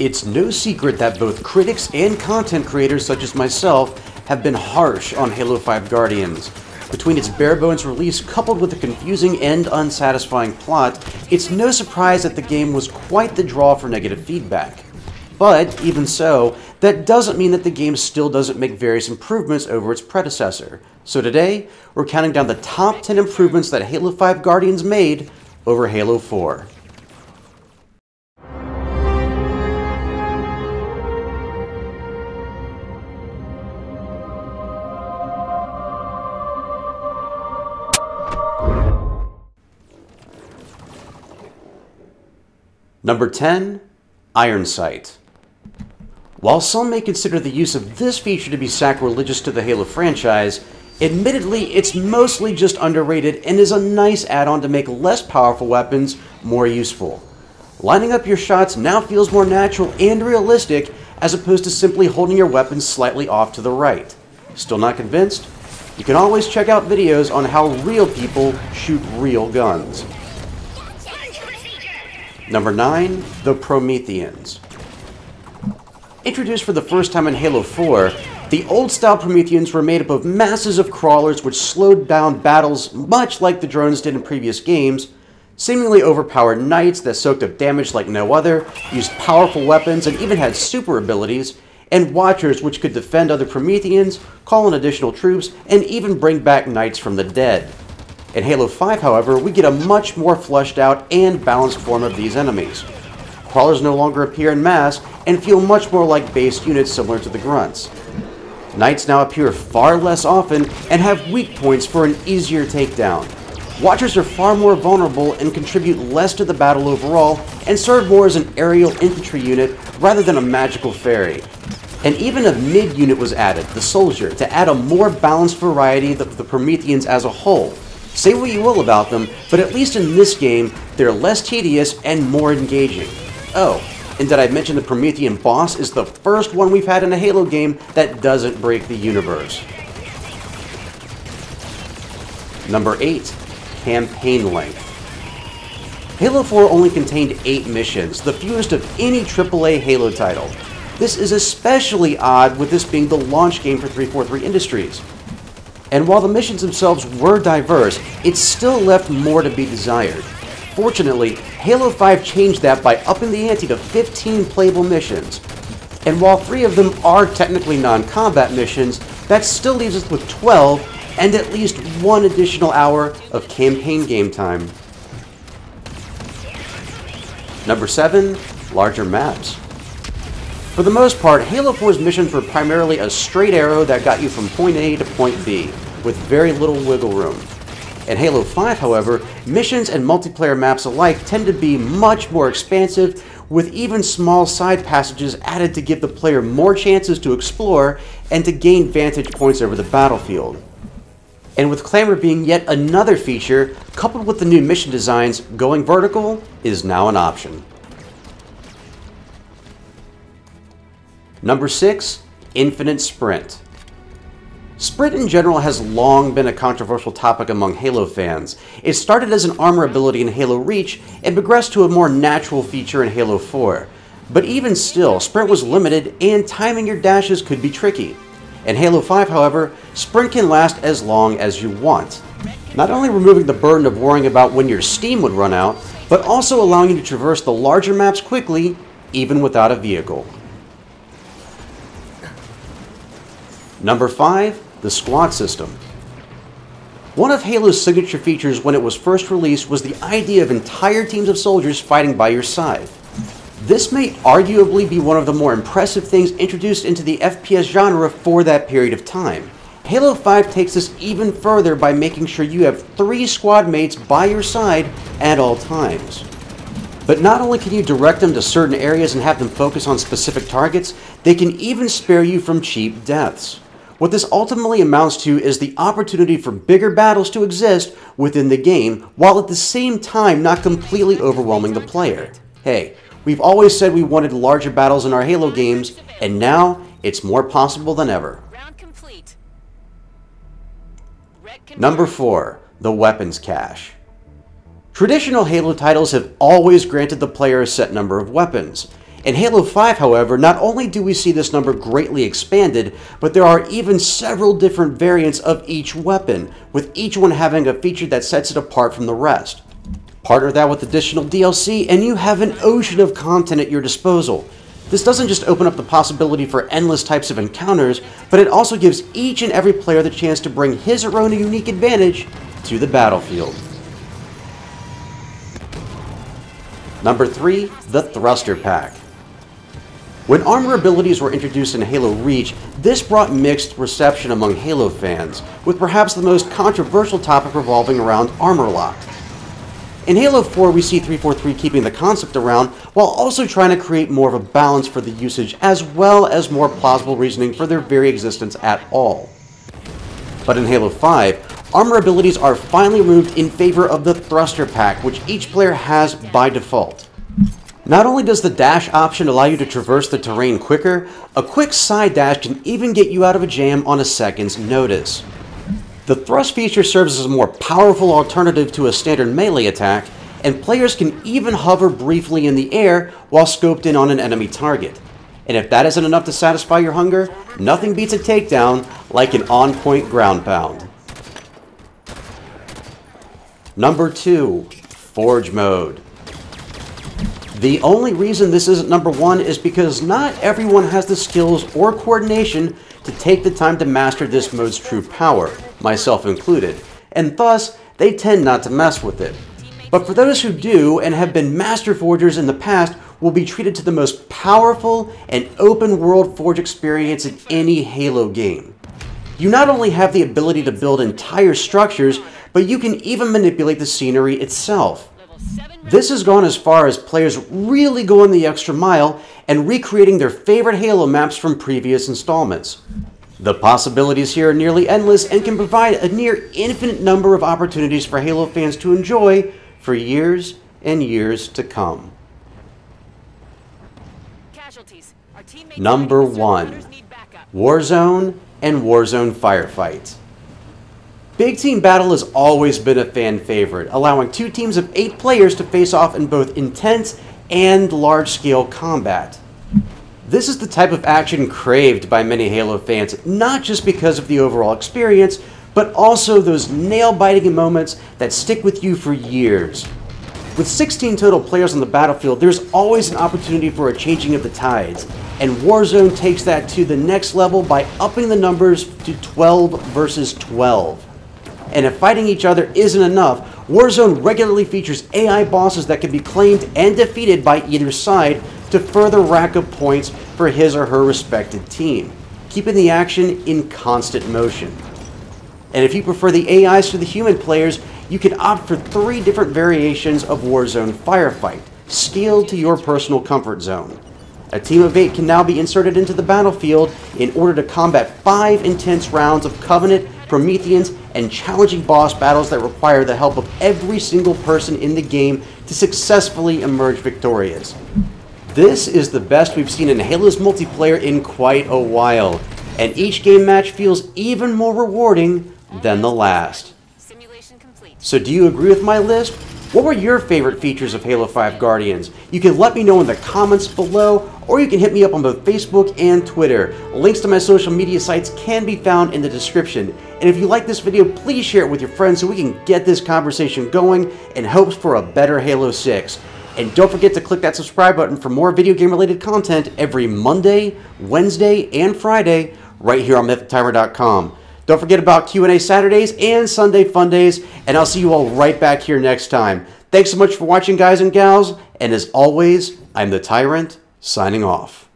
It's no secret that both critics and content creators such as myself have been harsh on Halo 5 Guardians. Between its bare-bones release coupled with a confusing and unsatisfying plot, it's no surprise that the game was quite the draw for negative feedback. But, even so, that doesn't mean that the game still doesn't make various improvements over its predecessor. So today, we're counting down the top 10 improvements that Halo 5 Guardians made over Halo 4. Number 10. Iron Sight. While some may consider the use of this feature to be sacrilegious to the Halo franchise, admittedly it's mostly just underrated and is a nice add-on to make less powerful weapons more useful. Lining up your shots now feels more natural and realistic as opposed to simply holding your weapons slightly off to the right. Still not convinced? You can always check out videos on how real people shoot real guns. Number 9. The Prometheans. Introduced for the first time in Halo 4, the old-style Prometheans were made up of masses of crawlers which slowed down battles much like the drones did in previous games, seemingly overpowered knights that soaked up damage like no other, used powerful weapons and even had super abilities, and watchers which could defend other Prometheans, call in additional troops, and even bring back knights from the dead. In Halo 5, however, we get a much more fleshed out and balanced form of these enemies. Crawlers no longer appear en masse and feel much more like base units similar to the Grunts. Knights now appear far less often and have weak points for an easier takedown. Watchers are far more vulnerable and contribute less to the battle overall and serve more as an aerial infantry unit rather than a magical fairy. And even a mid-unit was added, the Soldier, to add a more balanced variety of the Prometheans as a whole. Say what you will about them, but at least in this game, they're less tedious and more engaging. Oh, and did I mention the Promethean boss is the first one we've had in a Halo game that doesn't break the universe. Number 8. Campaign length. Halo 4 only contained 8 missions, the fewest of any AAA Halo title. This is especially odd with this being the launch game for 343 Industries. And while the missions themselves were diverse, it still left more to be desired. Fortunately, Halo 5 changed that by upping the ante to 15 playable missions. And while 3 of them are technically non-combat missions, that still leaves us with 12 and at least 1 additional hour of campaign game time. Number 7. Larger maps. For the most part, Halo 4's missions were primarily a straight arrow that got you from point A to point B, with very little wiggle room. In Halo 5, however, missions and multiplayer maps alike tend to be much more expansive, with even small side passages added to give the player more chances to explore and to gain vantage points over the battlefield. And with Clamor being yet another feature, coupled with the new mission designs, going vertical is now an option. Number 6. Infinite Sprint. Sprint in general has long been a controversial topic among Halo fans. It started as an armor ability in Halo Reach and progressed to a more natural feature in Halo 4. But even still, Sprint was limited and timing your dashes could be tricky. In Halo 5, however, Sprint can last as long as you want, not only removing the burden of worrying about when your steam would run out, but also allowing you to traverse the larger maps quickly, even without a vehicle. Number 5. The Squad System. One of Halo's signature features when it was first released was the idea of entire teams of soldiers fighting by your side. This may arguably be one of the more impressive things introduced into the FPS genre for that period of time. Halo 5 takes this even further by making sure you have 3 squad mates by your side at all times. But not only can you direct them to certain areas and have them focus on specific targets, they can even spare you from cheap deaths. What this ultimately amounts to is the opportunity for bigger battles to exist within the game, while at the same time not completely overwhelming the player. Hey, we've always said we wanted larger battles in our Halo games, and now it's more possible than ever. Number 4. The Weapons Cache. Traditional Halo titles have always granted the player a set number of weapons. In Halo 5, however, not only do we see this number greatly expanded, but there are even several different variants of each weapon, with each one having a feature that sets it apart from the rest. Partner that with additional DLC, and you have an ocean of content at your disposal. This doesn't just open up the possibility for endless types of encounters, but it also gives each and every player the chance to bring his or own unique advantage to the battlefield. Number 3, the Thruster Pack. When armor abilities were introduced in Halo Reach, this brought mixed reception among Halo fans, with perhaps the most controversial topic revolving around armor lock. In Halo 4, we see 343 keeping the concept around, while also trying to create more of a balance for the usage, as well as more plausible reasoning for their very existence at all. But in Halo 5, armor abilities are finally removed in favor of the Thruster Pack, which each player has by default. Not only does the dash option allow you to traverse the terrain quicker, a quick side dash can even get you out of a jam on a second's notice. The thrust feature serves as a more powerful alternative to a standard melee attack, and players can even hover briefly in the air while scoped in on an enemy target. And if that isn't enough to satisfy your hunger, nothing beats a takedown like an on-point ground pound. Number 2, Forge Mode. The only reason this isn't number 1 is because not everyone has the skills or coordination to take the time to master this mode's true power, myself included, and thus they tend not to mess with it. But for those who do and have been master forgers in the past, will be treated to the most powerful and open world forge experience in any Halo game. You not only have the ability to build entire structures, but you can even manipulate the scenery itself. This has gone as far as players really going the extra mile and recreating their favorite Halo maps from previous installments. The possibilities here are nearly endless and can provide a near infinite number of opportunities for Halo fans to enjoy for years and years to come. Number 1, Warzone and Warzone Firefight. Big Team Battle has always been a fan favorite, allowing 2 teams of 8 players to face off in both intense and large-scale combat. This is the type of action craved by many Halo fans, not just because of the overall experience, but also those nail-biting moments that stick with you for years. With 16 total players on the battlefield, there's always an opportunity for a changing of the tides, and Warzone takes that to the next level by upping the numbers to 12 versus 12. And if fighting each other isn't enough, Warzone regularly features AI bosses that can be claimed and defeated by either side to further rack up points for his or her respected team, keeping the action in constant motion. And if you prefer the AIs to the human players, you can opt for 3 different variations of Warzone Firefight, scaled to your personal comfort zone. A team of 8 can now be inserted into the battlefield in order to combat 5 intense rounds of Covenant, Prometheans, and challenging boss battles that require the help of every single person in the game to successfully emerge victorious. This is the best we've seen in Halo's multiplayer in quite a while, and each game match feels even more rewarding than the last. So do you agree with my list? What were your favorite features of Halo 5 Guardians? You can let me know in the comments below, or you can hit me up on both Facebook and Twitter. Links to my social media sites can be found in the description. And if you like this video, please share it with your friends so we can get this conversation going in hopes for a better Halo 6. And don't forget to click that subscribe button for more video game related content every Monday, Wednesday, and Friday right here on MythicTyrant.com. Don't forget about Q&A Saturdays and Sunday Fun Days, and I'll see you all right back here next time. Thanks so much for watching, guys and gals, and as always, I'm the Tyrant, signing off.